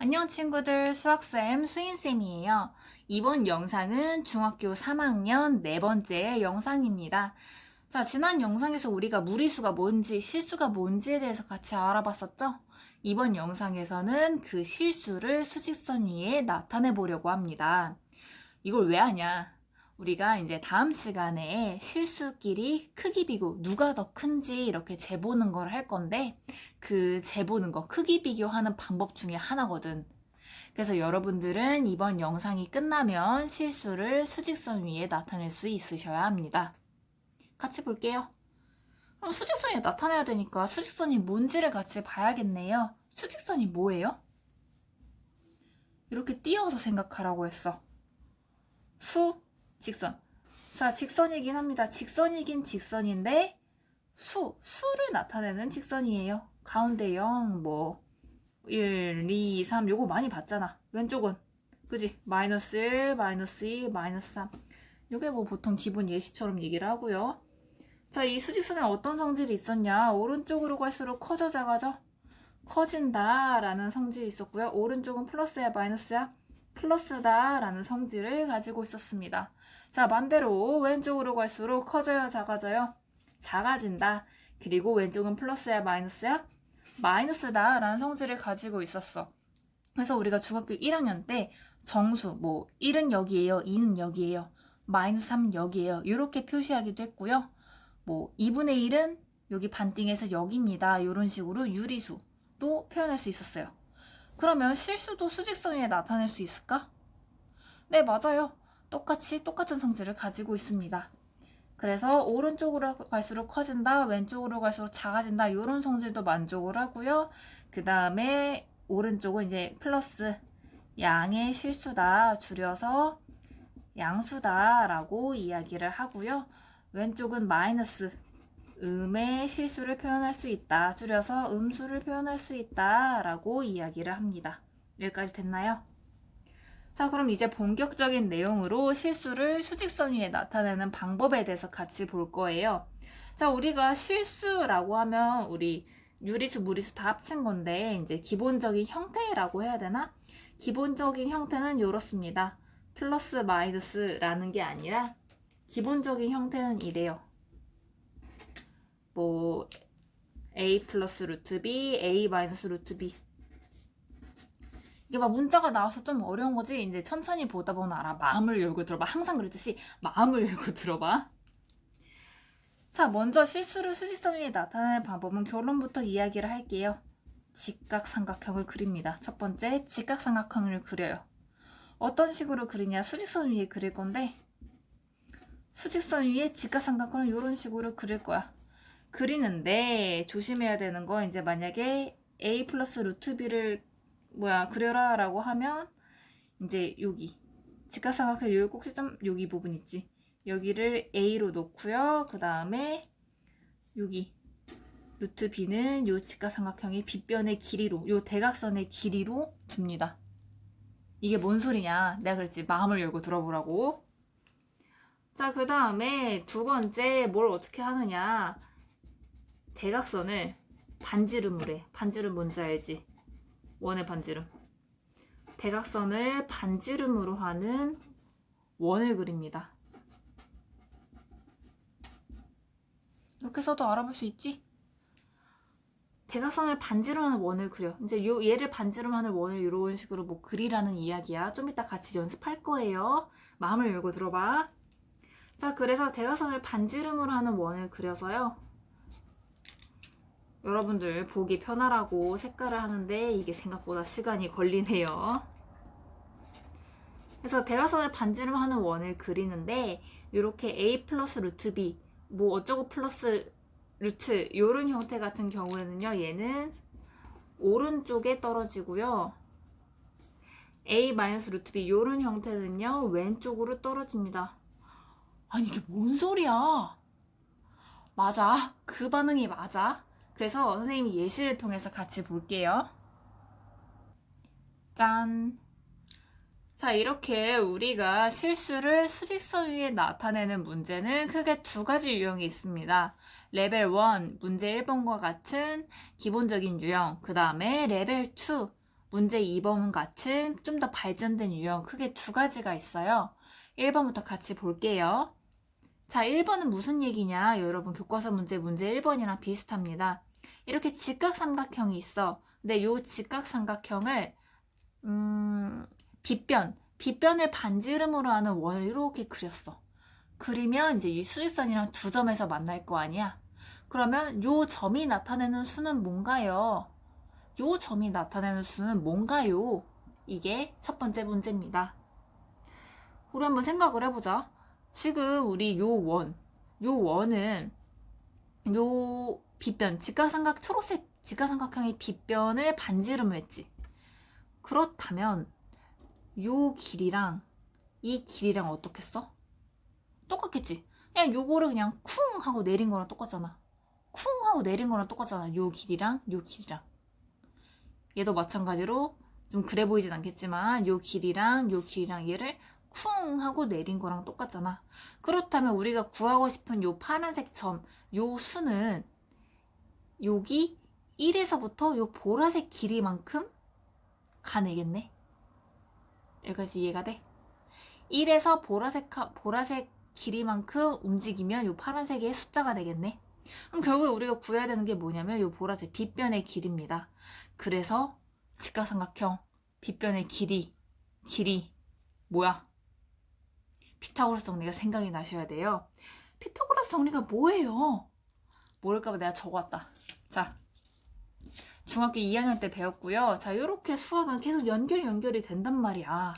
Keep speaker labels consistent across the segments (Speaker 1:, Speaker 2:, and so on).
Speaker 1: 안녕 친구들, 수학쌤 수인쌤이에요. 이번 영상은 중학교 3학년 네 번째 영상입니다. 자, 지난 영상에서 우리가 무리수가 뭔지, 실수가 뭔지에 대해서 같이 알아봤었죠? 이번 영상에서는 그 실수를 수직선 위에 나타내 보려고 합니다. 이걸 왜 하냐? 우리가 이제 다음 시간에 실수끼리 크기 비교, 누가 더 큰지 이렇게 재보는 걸 할 건데, 그 재보는 거, 크기 비교하는 방법 중에 하나거든. 그래서 여러분들은 이번 영상이 끝나면 실수를 수직선 위에 나타낼 수 있으셔야 합니다. 같이 볼게요. 그럼 수직선이 나타내야 되니까 수직선이 뭔지를 같이 봐야겠네요. 수직선이 뭐예요? 이렇게 띄어서 생각하라고 했어. 직선. 자, 직선이긴 합니다. 직선이긴 직선인데 수를 나타내는 직선이에요. 가운데 0, 1, 2, 3 요거 많이 봤잖아. 왼쪽은 그지? 마이너스 1, 마이너스 2, 마이너스 3 요게 보통 기본 예시처럼 얘기를 하고요. 자, 이 수직선에 어떤 성질이 있었냐? 오른쪽으로 갈수록 커져 작아져? 커진다 라는 성질이 있었고요. 오른쪽은 플러스야 마이너스야? 플러스다 라는 성질을 가지고 있었습니다. 자, 반대로 왼쪽으로 갈수록 커져요 작아져요? 작아진다. 그리고 왼쪽은 플러스야 마이너스야? 마이너스다 라는 성질을 가지고 있었어. 그래서 우리가 중학교 1학년 때 정수 1은 여기에요, 2는 여기에요, 마이너스 3은 여기에요 이렇게 표시하기도 했고요. 2분의 1은 여기 반띵해서 여기입니다 이런 식으로 유리수도 표현할 수 있었어요. 그러면 실수도 수직선 위에 나타낼 수 있을까? 네, 맞아요. 똑같은 성질을 가지고 있습니다. 그래서 오른쪽으로 갈수록 커진다, 왼쪽으로 갈수록 작아진다 이런 성질도 만족을 하고요. 그 다음에 오른쪽은 이제 플러스 양의 실수다, 줄여서 양수다 라고 이야기를 하고요. 왼쪽은 마이너스 음의 실수를 표현할 수 있다, 줄여서 음수를 표현할 수 있다 라고 이야기를 합니다. 여기까지 됐나요? 자, 그럼 이제 본격적인 내용으로 실수를 수직선 위에 나타내는 방법에 대해서 같이 볼 거예요. 자, 우리가 실수라고 하면 우리 유리수, 무리수 다 합친 건데 이제 기본적인 형태라고 해야 되나? 기본적인 형태는 이렇습니다. 플러스 마이너스라는 게 아니라 기본적인 형태는 이래요. a 플러스 루트 b, a 마이너스 루트 b. 이게 막 문자가 나와서 좀 어려운 거지. 이제 천천히 보다 보면 알아. 마음을 열고 들어봐. 항상 그랬듯이 마음을 열고 들어봐. 자, 먼저 실수를 수직선 위에 나타내는 방법은 결론부터 이야기를 할게요. 직각삼각형을 그립니다. 첫 번째, 직각삼각형을 그려요. 어떤 식으로 그리냐? 수직선 위에 그릴 건데 수직선 위에 직각삼각형을 이런 식으로 그릴 거야. 그리는데 조심해야 되는 거, 이제 만약에 a 플러스 루트 b를 그려라 라고 하면 이제 여기 직각삼각형 여기 꼭지점 여기 부분 있지, 여기를 a로 놓고요. 그 다음에 여기 루트 b는 요 직각삼각형의 빗변의 길이로, 요 대각선의 길이로 둡니다. 이게 뭔 소리냐? 내가 그랬지, 마음을 열고 들어보라고. 자, 그 다음에 두 번째 뭘 어떻게 하느냐, 대각선을 반지름으로 해. 반지름 뭔지 알지? 원의 반지름. 대각선을 반지름으로 하는 원을 그립니다. 이렇게 해서도 알아볼 수 있지? 대각선을 반지름하는 원을 그려. 이제 얘를 반지름하는 원을 이런 식으로 그리라는 이야기야. 좀 이따 같이 연습할 거예요. 마음을 열고 들어봐. 자, 그래서 대각선을 반지름으로 하는 원을 그려서요. 여러분들 보기 편하라고 색깔을 하는데 이게 생각보다 시간이 걸리네요. 그래서 대각선을 반지름하는 원을 그리는데 이렇게 a 플러스 루트 b 어쩌고 플러스 루트 이런 형태 같은 경우에는요, 얘는 오른쪽에 떨어지고요. a 마이너스 루트 b 이런 형태는요 왼쪽으로 떨어집니다. 아니, 이게 뭔 소리야? 맞아, 그 반응이 맞아. 그래서 선생님이 예시를 통해서 같이 볼게요. 짠! 자, 이렇게 우리가 실수를 수직선 위에 나타내는 문제는 크게 두 가지 유형이 있습니다. 레벨 1, 문제 1번과 같은 기본적인 유형, 그 다음에 레벨 2, 문제 2번 같은 좀 더 발전된 유형 크게 두 가지가 있어요. 1번부터 같이 볼게요. 자, 1번은 무슨 얘기냐? 여러분 교과서 문제 1번이랑 비슷합니다. 이렇게 직각삼각형이 있어. 근데 요 직각삼각형을 빗변을 반지름으로 하는 원을 이렇게 그렸어. 그리면 이제 이 수직선이랑 두 점에서 만날 거 아니야? 그러면 요 점이 나타내는 수는 뭔가요? 요 점이 나타내는 수는 뭔가요? 이게 첫 번째 문제입니다. 우리 한번 생각을 해보자. 지금 우리 요 원은 요 빗변, 초록색 직각삼각형의 빗변을 반지름을 했지. 그렇다면 요 길이랑 이 길이랑 어떻겠어? 똑같겠지? 그냥 요거를 그냥 쿵 하고 내린 거랑 똑같잖아. 쿵 하고 내린 거랑 똑같잖아. 요 길이랑 요 길이랑. 얘도 마찬가지로 좀 그래 보이진 않겠지만 요 길이랑 요 길이랑 얘를 쿵 하고 내린 거랑 똑같잖아. 그렇다면 우리가 구하고 싶은 요 파란색 점, 요 수는 여기 1에서부터 요 보라색 길이만큼 가내겠네. 여기까지 이해가 돼? 1에서 보라색 길이만큼 움직이면 요 파란색의 숫자가 되겠네. 그럼 결국 우리가 구해야 되는 게 뭐냐면 요 보라색 빗변의 길이입니다. 그래서 직각삼각형 빗변의 길이 뭐야? 피타고라스 정리가 생각이 나셔야 돼요. 피타고라스 정리가 뭐예요? 모를까봐 내가 적어왔다. 자, 중학교 2학년 때 배웠고요. 자, 이렇게 수학은 계속 연결이 된단 말이야.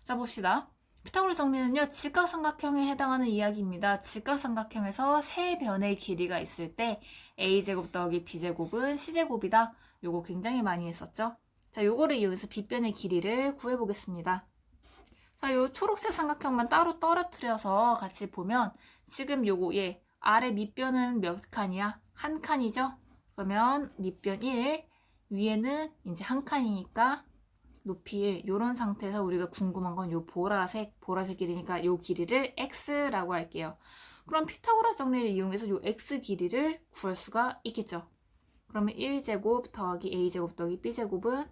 Speaker 1: 자, 봅시다. 피타고라스 정리는요, 직각삼각형에 해당하는 이야기입니다. 직각삼각형에서 세 변의 길이가 있을 때 a제곱 더하기 b제곱은 c제곱이다. 요거 굉장히 많이 했었죠. 자, 요거를 이용해서 빗변의 길이를 구해보겠습니다. 자, 요 초록색 삼각형만 따로 떨어뜨려서 같이 보면 지금 요거 아래 밑변은 몇 칸이야? 한 칸이죠? 그러면 밑변 1, 위에는 이제 한 칸이니까 높이 1. 요런 상태에서 우리가 궁금한 건 요 보라색 길이니까 요 길이를 x라고 할게요. 그럼 피타고라스 정리를 이용해서 요 x 길이를 구할 수가 있겠죠. 그러면 1제곱 더하기 a제곱 더하기 b제곱은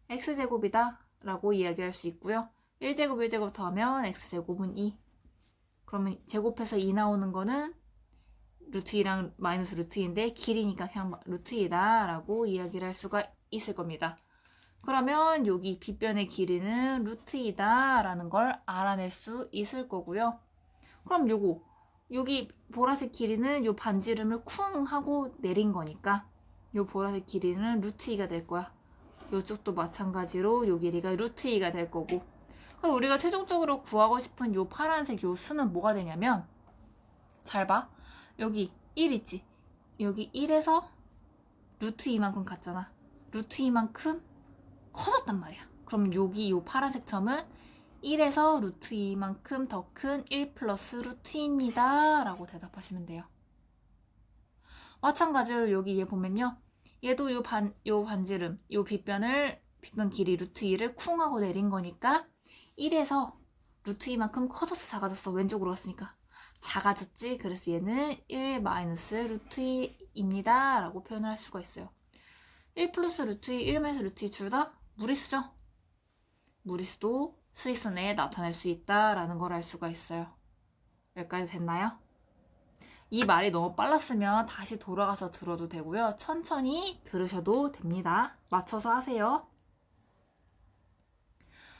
Speaker 1: x제곱이다 라고 이야기할 수 있고요. 1제곱 더하면 x제곱은 2. 그러면 제곱해서 2 나오는 거는 루트 2랑 마이너스 루트 2인데 길이니까 그냥 루트 2다 라고 이야기를 할 수가 있을 겁니다. 그러면 여기 빗변의 길이는 루트 2다 라는 걸 알아낼 수 있을 거고요. 그럼 여기 보라색 길이는 요 반지름을 쿵 하고 내린 거니까 요 보라색 길이는 루트 2가 될 거야. 요쪽도 마찬가지로 요 길이가 루트 2가 될 거고. 그래서 우리가 최종적으로 구하고 싶은 요 파란색 요 수는 뭐가 되냐면, 잘 봐. 여기 1 있지? 여기 1에서 루트 2만큼 갔잖아. 루트 2만큼 커졌단 말이야. 그럼 여기 요 파란색 점은 1에서 루트 2만큼 더 큰 1 플러스 루트 2입니다. 라고 대답하시면 돼요. 마찬가지로 여기 얘 보면요. 얘도 요 반지름, 요 빗변 길이 루트 2를 쿵 하고 내린 거니까 1에서 루트 2만큼 커졌어, 작아졌어? 왼쪽으로 갔으니까. 작아졌지? 그래서 얘는 1 마이너스 루트 2입니다. 라고 표현을 할 수가 있어요. 1 플러스 루트 2, 1 마이너스 루트 2 둘 다 무리수죠? 무리수도 수직선에 나타낼 수 있다라는 걸 알 수가 있어요. 여기까지 됐나요? 이 말이 너무 빨랐으면 다시 돌아가서 들어도 되고요. 천천히 들으셔도 됩니다. 맞춰서 하세요.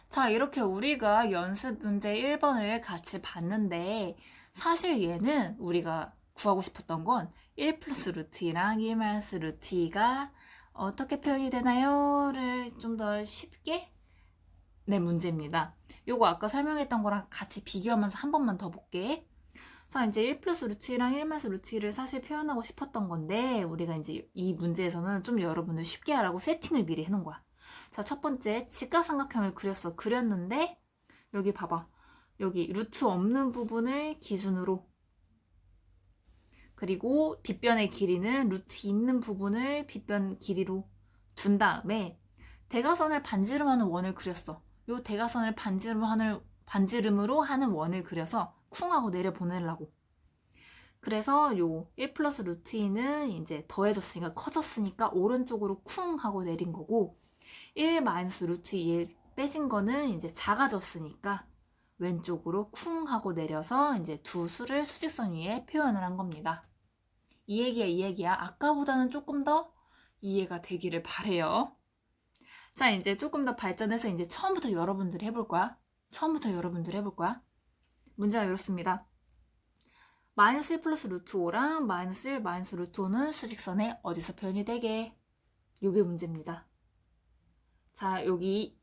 Speaker 1: 자, 이렇게 우리가 연습 문제 1번을 같이 봤는데 사실 얘는 우리가 구하고 싶었던 건 1 플러스 루트 2랑 1 마이너스 루트 2가 어떻게 표현이 되나요?를 좀 더 쉽게 낸 문제입니다. 요거 아까 설명했던 거랑 같이 비교하면서 한 번만 더 볼게. 자, 이제 1 플러스 루트 2랑 1 마이너스 루트 2를 사실 표현하고 싶었던 건데 우리가 이제 이 문제에서는 좀 여러분들 쉽게 하라고 세팅을 미리 해놓은 거야. 자, 첫 번째 직각삼각형을 그렸는데 여기 봐봐. 여기 루트 없는 부분을 기준으로, 그리고 빗변의 길이는 루트 있는 부분을 빗변 길이로 둔 다음에 대각선을 반지름하는 원을 그렸어. 요 대각선을 반지름으로 하는 원을 그려서 쿵 하고 내려 보내려고. 그래서 요 1 플러스 루트 2는 이제 더해졌으니까 커졌으니까 오른쪽으로 쿵 하고 내린 거고, 1 마이너스 루트 2에 빼진 거는 이제 작아졌으니까 왼쪽으로 쿵 하고 내려서 이제 두 수를 수직선 위에 표현을 한 겁니다. 이 얘기야, 이 얘기야. 아까보다는 조금 더 이해가 되기를 바래요. 자, 이제 조금 더 발전해서 이제 처음부터 여러분들이 해볼 거야. 문제가 이렇습니다. 마이너스 1 플러스 루트 5랑 마이너스 1 마이너스 루트 5는 수직선에 어디서 표현이 되게? 요게 문제입니다. 자, 여기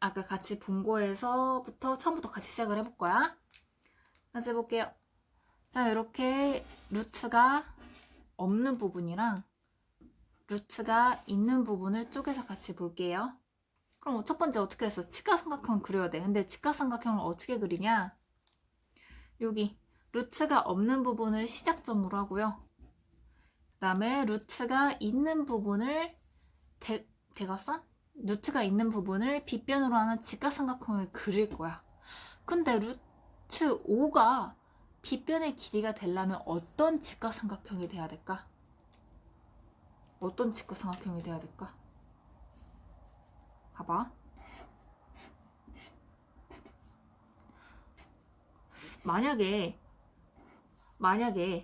Speaker 1: 아까 같이 본 거에서부터 처음부터 같이 시작을 해볼 거야. 같이 해볼게요. 자, 이렇게 루트가 없는 부분이랑 루트가 있는 부분을 쪼개서 같이 볼게요. 그럼 첫 번째 어떻게 했어? 직각삼각형 그려야 돼. 근데 직각삼각형을 어떻게 그리냐? 여기 루트가 없는 부분을 시작점으로 하고요. 그 다음에 루트가 있는 부분을 대각선? 루트가 있는 부분을 빗변으로 하는 직각삼각형을 그릴 거야. 근데 루트 5가 빗변의 길이가 되려면 어떤 직각삼각형이 돼야 될까? 어떤 직각삼각형이 돼야 될까? 봐봐. 만약에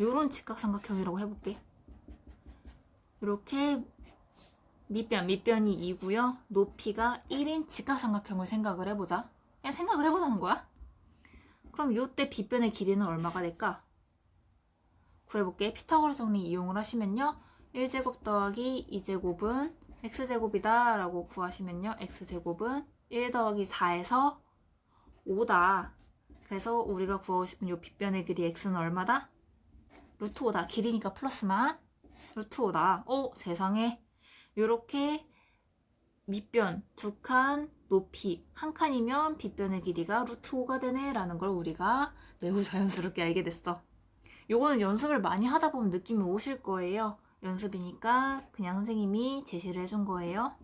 Speaker 1: 요런 직각삼각형이라고 해볼게. 이렇게 밑변이 2고요. 높이가 1인 직각삼각형을 생각을 해보자. 그냥 생각을 해보자는 거야. 그럼 요때 빗변의 길이는 얼마가 될까? 구해볼게. 피타고라스 정리 이용을 하시면요. 1제곱 더하기 2제곱은 x제곱이다 라고 구하시면요. x제곱은 1 더하기 4에서 5다. 그래서 우리가 구하고 싶은 요 빗변의 길이 x는 얼마다? 루트 5다. 길이니까 플러스만 루트 5다. 세상에. 요렇게 밑변 2칸, 높이 1칸이면 빗변의 길이가 루트 5가 되네 라는 걸 우리가 매우 자연스럽게 알게 됐어. 요거는 연습을 많이 하다 보면 느낌이 오실 거예요. 연습이니까 그냥 선생님이 제시를 해준 거예요.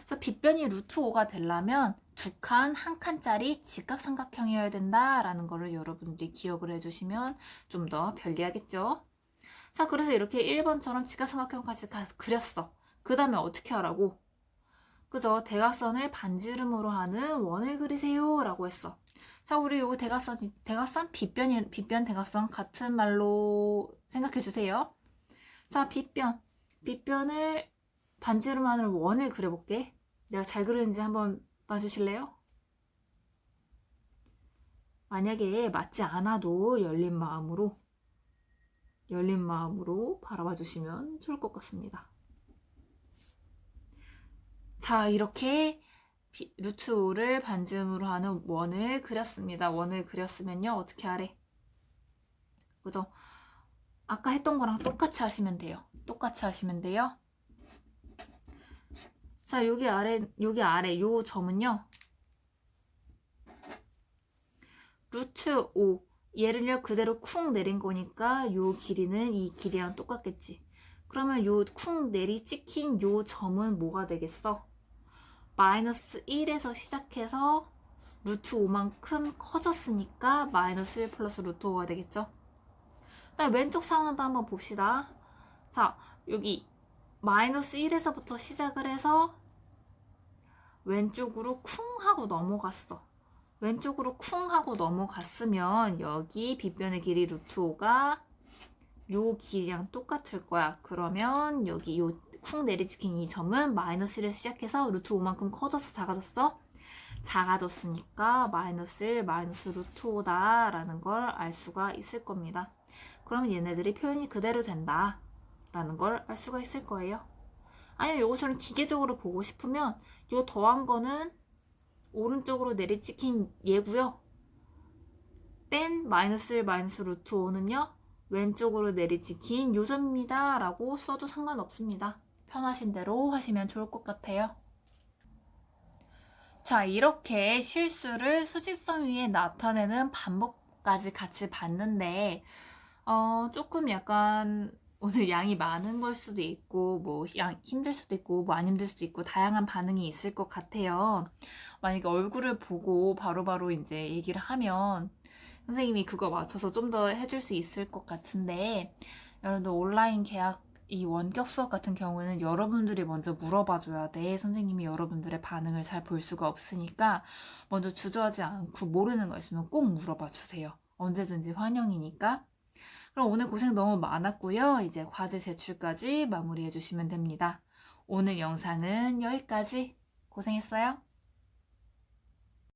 Speaker 1: 그래서 빗변이 루트 5가 되려면 2칸, 1칸짜리 직각삼각형이어야 된다라는 거를 여러분들이 기억을 해주시면 좀 더 편리하겠죠. 자, 그래서 이렇게 1번처럼 직각삼각형까지 그렸어. 그 다음에 어떻게 하라고? 그죠? 대각선을 반지름으로 하는 원을 그리세요 라고 했어. 자, 우리 요거 대각선, 빗변 대각선 같은 말로 생각해 주세요. 자, 빗변을 반지름 하는 원을 그려볼게. 내가 잘 그리는지 한번 봐주실래요? 만약에 맞지 않아도 열린 마음으로 바라봐 주시면 좋을 것 같습니다. 자, 이렇게 루트 5를 반지름으로 하는 원을 그렸습니다. 원을 그렸으면요. 어떻게 하래? 그죠? 아까 했던 거랑 똑같이 하시면 돼요. 자, 여기 아래 요 점은요. 루트 5. 얘를요 그대로 쿵 내린 거니까 요 길이는 이 길이랑 똑같겠지. 그러면 요 쿵 내리 찍힌 요 점은 뭐가 되겠어? 마이너스 1에서 시작해서 루트 5만큼 커졌으니까 마이너스 1 플러스 루트 5가 되겠죠. 그다음 왼쪽 상황도 한번 봅시다. 자, 여기 마이너스 1에서부터 시작을 해서 왼쪽으로 쿵 하고 넘어갔어. 왼쪽으로 쿵 하고 넘어갔으면 여기 빗변의 길이 루트 5가 요 길이랑 똑같을 거야. 그러면 여기 요 쿵 내리찍힌 이 점은 마이너스 1에서 시작해서 루트 5만큼 커져서 작아졌어? 작아졌으니까 마이너스 1, 마이너스 루트 5다 라는 걸 알 수가 있을 겁니다. 그러면 얘네들이 표현이 그대로 된다 라는 걸 알 수가 있을 거예요. 아니면 요것처럼 기계적으로 보고 싶으면 요 더한 거는 오른쪽으로 내리찍힌 얘고요. 뺀 마이너스 1, 마이너스 루트 5는요. 왼쪽으로 내리찍힌 요점입니다 라고 써도 상관없습니다. 편하신 대로 하시면 좋을 것 같아요. 자, 이렇게 실수를 수직선 위에 나타내는 방법까지 같이 봤는데 조금 약간 오늘 양이 많은 걸 수도 있고 뭐 힘들 수도 있고 뭐 안 힘들 수도 있고 다양한 반응이 있을 것 같아요. 만약에 얼굴을 보고 바로바로 이제 얘기를 하면 선생님이 그거 맞춰서 좀 더 해줄 수 있을 것 같은데 여러분들 온라인 계약 이 원격 수업 같은 경우는 여러분들이 먼저 물어봐 줘야 돼. 선생님이 여러분들의 반응을 잘 볼 수가 없으니까 먼저 주저하지 않고 모르는 거 있으면 꼭 물어봐 주세요. 언제든지 환영이니까. 그럼 오늘 고생 너무 많았고요. 이제 과제 제출까지 마무리해 주시면 됩니다. 오늘 영상은 여기까지. 고생했어요.